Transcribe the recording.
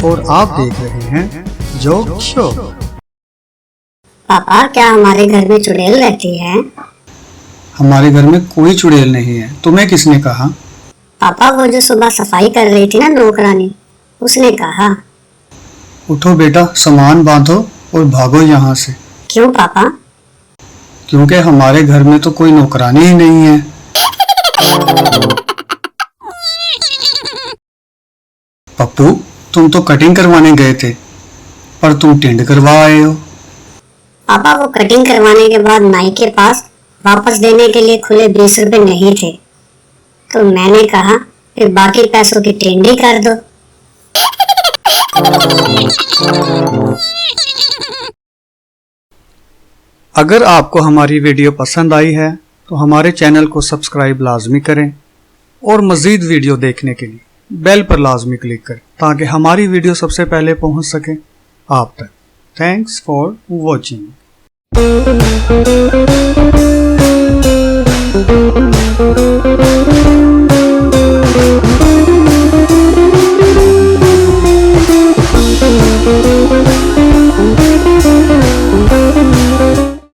और आप देख रहे हैं जोक शो। पापा, क्या हमारे घर में चुड़ैल रहती है? हमारे घर में कोई चुड़ैल नहीं है। तुम्हें किसने कहा? पापा, वो जो सुबह सफाई कर रही थी ना नौकरानी, उसने कहा। उठो बेटा, सामान बांधो और भागो यहाँ से। क्यों पापा? क्योंकि हमारे घर में तो कोई नौकरानी ही नहीं है। पप्पू, तुम तो कटिंग करवाने गए थे, पर तुम टिंड करवा आए हो। पापा, वो कटिंग करवाने के बाद नाई के पास वापस देने के लिए खुले 20 रुपए नहीं थे, तो मैंने कहा फिर बाकी पैसों की टिंडी कर दो। अगर आपको हमारी वीडियो पसंद आई है तो हमारे चैनल को सब्सक्राइब लाजमी करें और मज़ीद वीडियो देखने के लिए बेल पर लाजमी क्लिक करें ताकि हमारी वीडियो सबसे पहले पहुंच सके आप तक। Thanks for watching.